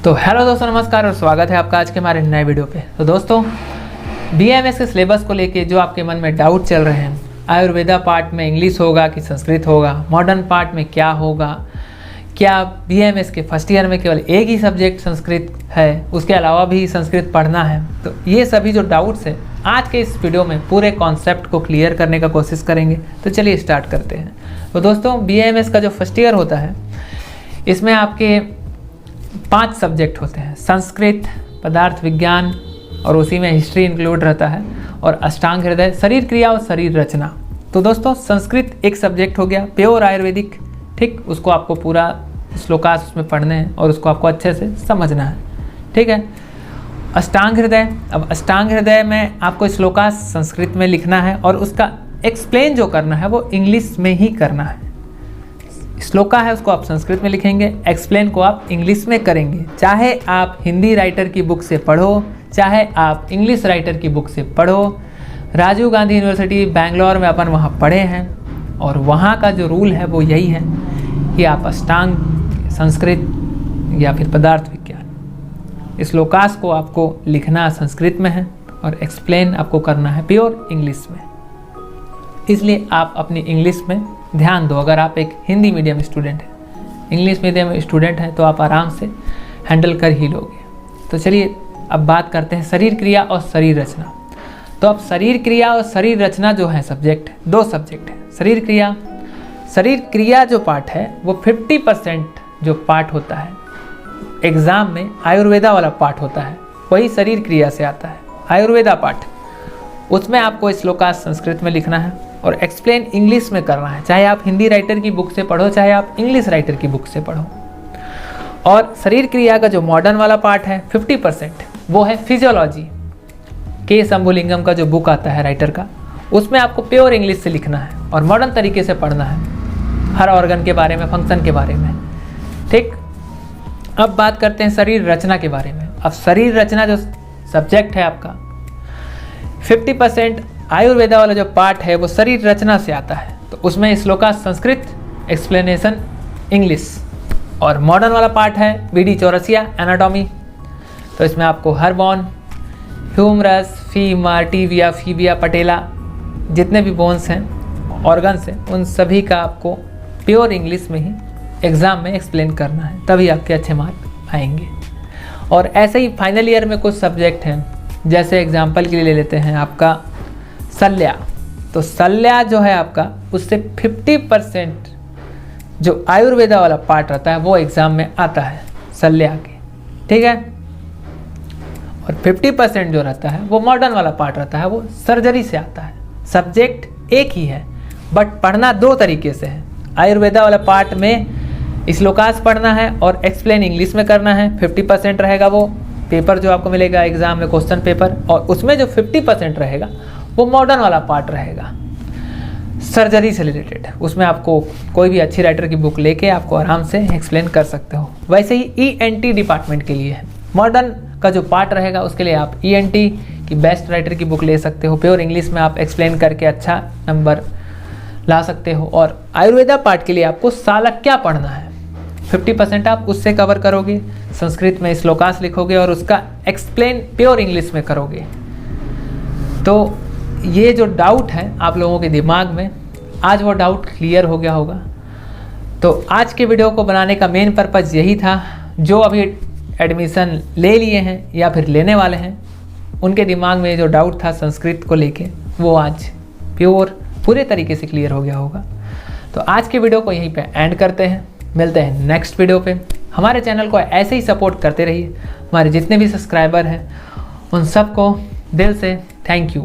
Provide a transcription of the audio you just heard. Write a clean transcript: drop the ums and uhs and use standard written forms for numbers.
तो हेलो दोस्तों, नमस्कार और स्वागत है आपका आज के हमारे नए वीडियो पे। तो दोस्तों, बीएमएस के सिलेबस को लेके जो आपके मन में डाउट चल रहे हैं, आयुर्वेदा पार्ट में इंग्लिश होगा कि संस्कृत होगा, मॉडर्न पार्ट में क्या होगा, क्या बीएमएस के फर्स्ट ईयर में केवल एक ही सब्जेक्ट संस्कृत है, उसके अलावा भी संस्कृत पढ़ना है, तो ये सभी जो डाउट्स हैं आज के इस वीडियो में पूरे कॉन्सेप्ट को क्लियर करने का कोशिश करेंगे। तो चलिए स्टार्ट करते हैं। तो दोस्तों, बीएमएस का जो फर्स्ट ईयर होता है इसमें आपके 5 सब्जेक्ट होते हैं, संस्कृत, पदार्थ विज्ञान और उसी में हिस्ट्री इंक्लूड रहता है, और अष्टांग हृदय, शरीर क्रिया और शरीर रचना। तो दोस्तों, संस्कृत एक सब्जेक्ट हो गया प्योर आयुर्वेदिक, ठीक, उसको आपको पूरा श्लोकास उसमें पढ़ने हैं और उसको आपको अच्छे से समझना है, ठीक है। अष्टांग हृदय, अब अष्टांग हृदय में आपको श्लोकास संस्कृत में लिखना है और उसका एक्सप्लेन जो करना है वो इंग्लिश में ही करना है। श्लोका है उसको आप संस्कृत में लिखेंगे, एक्सप्लेन को आप इंग्लिश में करेंगे। चाहे आप हिंदी राइटर की बुक से पढ़ो, चाहे आप इंग्लिश राइटर की बुक से पढ़ो। राजीव गांधी यूनिवर्सिटी बैंगलोर में अपन वहाँ पढ़े हैं और वहाँ का जो रूल है वो यही है कि आप अष्टांग संस्कृत या फिर पदार्थ विज्ञान, श्लोकास को आपको लिखना संस्कृत में है और एक्सप्लेन आपको करना है प्योर इंग्लिश में। इसलिए आप अपनी इंग्लिश में ध्यान दो। अगर आप एक हिंदी मीडियम स्टूडेंट हैं, इंग्लिश मीडियम स्टूडेंट हैं, तो आप आराम से हैंडल कर ही लोगे। तो चलिए अब बात करते हैं शरीर क्रिया और शरीर रचना। तो अब शरीर क्रिया और शरीर रचना जो है सब्जेक्ट, 2 सब्जेक्ट हैं। शरीर क्रिया जो पार्ट है वो 50% जो पार्ट होता है एग्ज़ाम में आयुर्वेदा वाला पार्ट होता है, वही शरीर क्रिया से आता है। आयुर्वेदा पार्ट, उसमें आपको श्लोकास संस्कृत में लिखना है और एक्सप्लेन इंग्लिश में करना है, चाहे आप हिंदी राइटर की बुक से पढ़ो, चाहे आप इंग्लिश राइटर की बुक से पढ़ो। और शरीर क्रिया का जो मॉडर्न वाला पार्ट है 50%, वो है फिजियोलॉजी। के शंभुलिंगम का जो बुक आता है राइटर का, उसमें आपको प्योर इंग्लिश से लिखना है और मॉडर्न तरीके से पढ़ना है, हर ऑर्गन के बारे में, फंक्शन के बारे में, ठीक। अब बात करते हैं शरीर रचना के बारे में। अब शरीर रचना जो सब्जेक्ट है आपका, 50% आयुर्वेदा वाला जो पार्ट है वो शरीर रचना से आता है। तो उसमें श्लोका संस्कृत, एक्सप्लेनेशन इंग्लिश, और मॉडर्न वाला पार्ट है बीडी चौरसिया एनाटॉमी। तो इसमें आपको हर्बोन, ह्यूमरस, फीमर, टीविया, फीबिया, पटेला, जितने भी बोन्स हैं, ऑर्गन्स हैं, उन सभी का आपको प्योर इंग्लिश में ही एग्ज़ाम में एक्सप्लेन करना है, तभी आपके अच्छे मार्क आएंगे। और ऐसे ही फाइनल ईयर में कुछ सब्जेक्ट हैं, जैसे एग्जाम्पल के लिए ले लेते हैं आपका शल्या। तो शल्या जो है आपका, उससे 50% जो आयुर्वेदा वाला पार्ट रहता है वो एग्ज़ाम में आता है शल्या के, ठीक है। और 50% जो रहता है वो मॉडर्न वाला पार्ट रहता है, वो सर्जरी से आता है। सब्जेक्ट एक ही है बट पढ़ना 2 तरीके से है। आयुर्वेदा वाला पार्ट में श्लोकास पढ़ना है और एक्सप्लेन इंग्लिश में करना है, 50% रहेगा वो पेपर जो आपको मिलेगा एग्जाम में, क्वेश्चन पेपर। और उसमें जो 50% रहेगा वो मॉडर्न वाला पार्ट रहेगा, सर्जरी से रिलेटेड। उसमें आपको कोई भी अच्छी राइटर की बुक लेके आपको आराम से एक्सप्लेन कर सकते हो। वैसे ही ENT डिपार्टमेंट के लिए है, मॉडर्न का जो पार्ट रहेगा उसके लिए आप ENT की बेस्ट राइटर की बुक ले सकते हो, प्योर इंग्लिश में आप एक्सप्लेन करके अच्छा नंबर ला सकते हो। और आयुर्वेदा पार्ट के लिए आपको सालक्या पढ़ना है, 50% आप उससे कवर करोगे, संस्कृत में श्लोकास लिखोगे और उसका एक्सप्लेन प्योर इंग्लिश में करोगे। तो ये जो डाउट है आप लोगों के दिमाग में, आज वो डाउट क्लियर हो गया होगा। तो आज के वीडियो को बनाने का मेन पर्पज़ यही था, जो अभी एडमिशन ले लिए हैं या फिर लेने वाले हैं, उनके दिमाग में जो डाउट था संस्कृत को लेके, वो आज पूरे तरीके से क्लियर हो गया होगा। तो आज के वीडियो को यहीं पे एंड करते हैं, मिलते हैं नेक्स्ट वीडियो पे। हमारे चैनल को ऐसे ही सपोर्ट करते रहिए। हमारे जितने भी सब्सक्राइबर हैं उन सबको दिल से थैंक यू।